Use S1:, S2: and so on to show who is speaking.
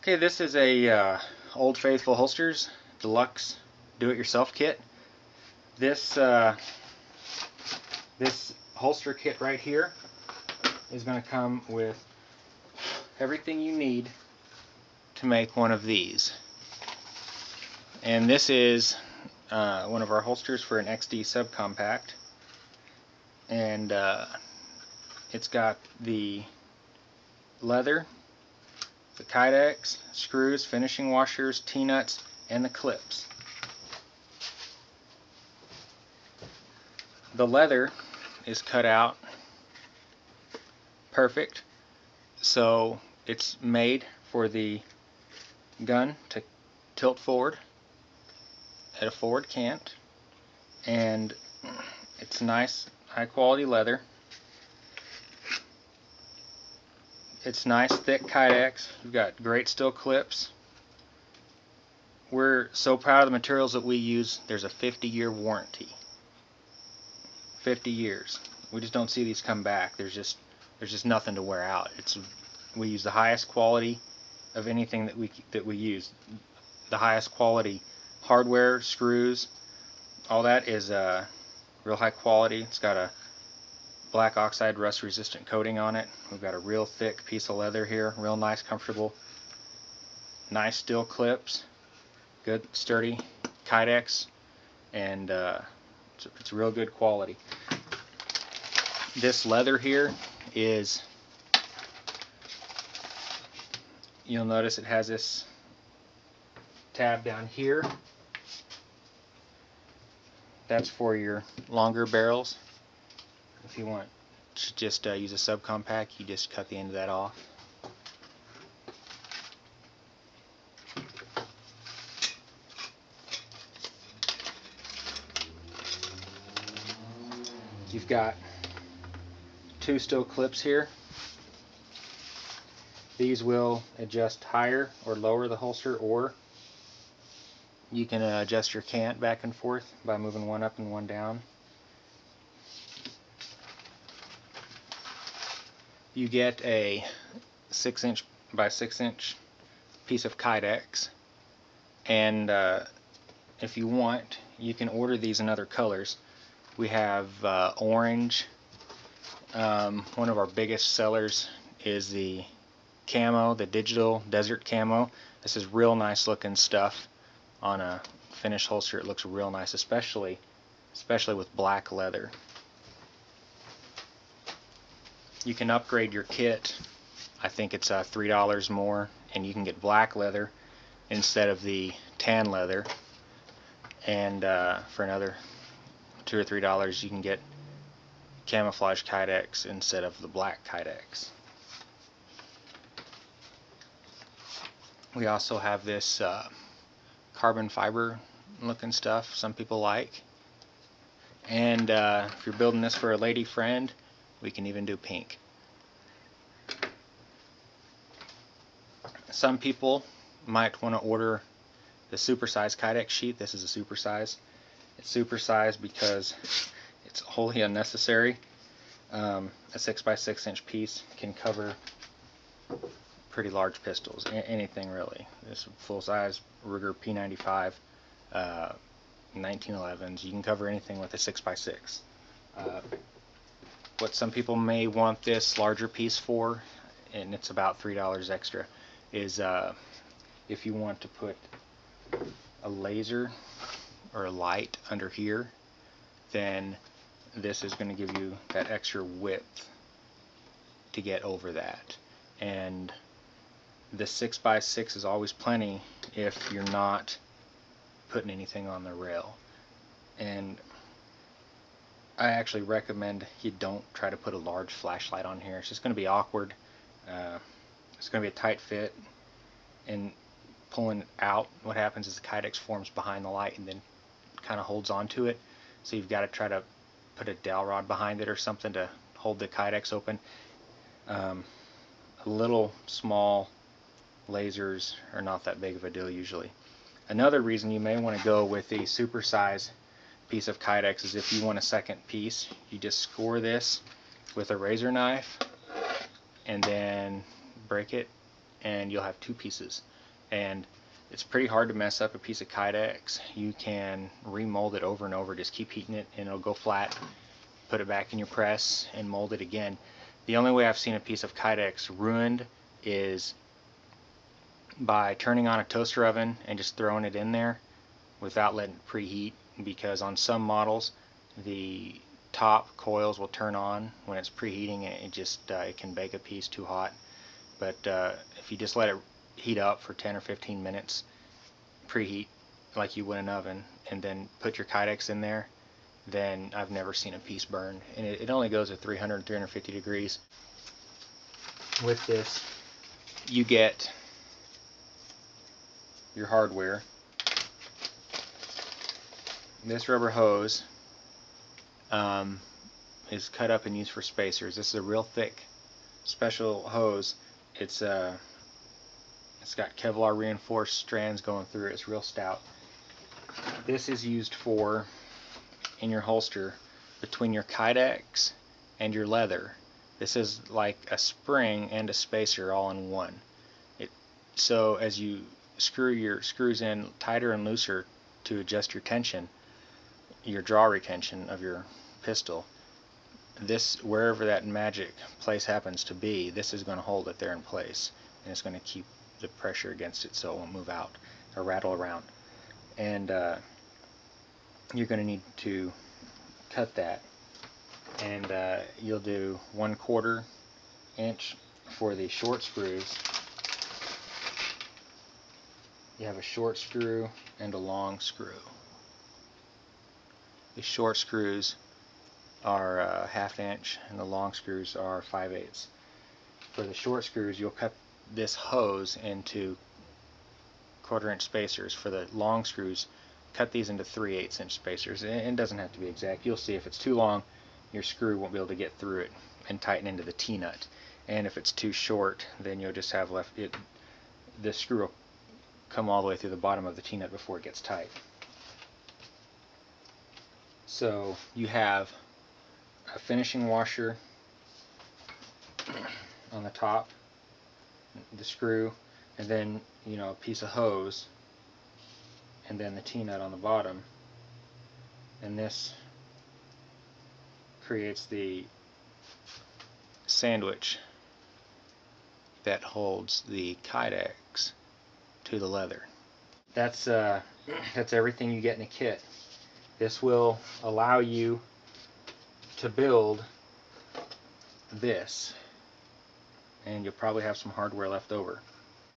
S1: Okay, this is a Old Faithful Holsters Deluxe Do-It-Yourself kit. This holster kit right here is going to come with everything you need to make one of these. And this is one of our holsters for an XD subcompact, and it's got the leather, the Kydex, screws, finishing washers, T-nuts, and the clips. The leather is cut out perfect, so it's made for the gun to tilt forward at a forward cant, and it's nice high quality leather. It's nice thick Kydex. We've got great steel clips. We're so proud of the materials that we use. There's a 50-year warranty. 50 years. We just don't see these come back. There's just nothing to wear out. We use the highest quality of anything that we use. The highest quality hardware, screws, all that is real high quality. It's got a black oxide rust resistant coating on it. We've got a real thick piece of leather here, real nice, comfortable, nice steel clips, good sturdy Kydex, and it's real good quality. This leather here is, you'll notice it has this tab down here. That's for your longer barrels. If you want to just use a subcompact, you just cut the end of that off. You've got two steel clips here. These will adjust higher or lower the holster, or you can adjust your cant back and forth by moving one up and one down. You get a 6" by 6" piece of Kydex, and if you want, you can order these in other colors. We have orange. One of our biggest sellers is the camo, the digital desert camo. This is real nice looking stuff on a finished holster. It looks real nice, especially with black leather. You can upgrade your kit. I think it's $3 more, and you can get black leather instead of the tan leather, and for another $2 or $3 you can get camouflage Kydex instead of the black Kydex. We also have this carbon fiber looking stuff some people like, and if you're building this for a lady friend, we can even do pink. Some people might want to order the supersize Kydex sheet. This is a supersize. It's supersized because it's wholly unnecessary. A 6 by 6" piece can cover pretty large pistols, anything really. This full-size Ruger P95 1911s. You can cover anything with a 6 by 6. What some people may want this larger piece for, and it's about $3 extra, is if you want to put a laser or a light under here, then this is going to give you that extra width to get over that. And the 6 by 6 is always plenty if you're not putting anything on the rail. And I actually recommend you don't try to put a large flashlight on here. It's just going to be awkward. It's going to be a tight fit, and pulling it out, what happens is the Kydex forms behind the light and then kind of holds onto it. So you've got to try to put a dowel rod behind it or something to hold the Kydex open. Little small lasers are not that big of a deal usually. Another reason you may want to go with a supersize piece of Kydex is if you want a second piece, you just score this with a razor knife and then break it and you'll have two pieces. And it's pretty hard to mess up a piece of Kydex. You can remold it over and over, just keep heating it and it'll go flat. Put it back in your press and mold it again. The only way I've seen a piece of Kydex ruined is by turning on a toaster oven and just throwing it in there without letting it preheat, because on some models the top coils will turn on when it's preheating and it can bake a piece too hot. But if you just let it heat up for 10 or 15 minutes, preheat like you would an oven, and then put your Kydex in there, then I've never seen a piece burned. And it only goes at 300 and 350 degrees. With this, you get your hardware. This rubber hose is cut up and used for spacers. This is a real thick special hose. It's got Kevlar reinforced strands going through it. It's real stout. This is used for in your holster between your Kydex and your leather. This is like a spring and a spacer all in one. So as you screw your screws in tighter and looser to adjust your tension, your draw retention of your pistol, this, wherever that magic place happens to be, this is going to hold it there in place, and it's going to keep the pressure against it so it won't move out or rattle around. And you're going to need to cut that, and you'll do 1/4 inch for the short screws. You have a short screw and a long screw. The short screws are 1/2 inch and the long screws are 5/8. For the short screws, you'll cut this hose into 1/4 inch spacers. For the long screws, cut these into 3/8 inch spacers. It doesn't have to be exact. You'll see if it's too long, your screw won't be able to get through it and tighten into the T-nut. And if it's too short, then you'll just have the screw will come all the way through the bottom of the T-nut before it gets tight. So you have a finishing washer on the top, the screw, and then a piece of hose, and then the T-nut on the bottom, and this creates the sandwich that holds the Kydex to the leather. That's everything you get in a kit. This will allow you to build this, and you'll probably have some hardware left over.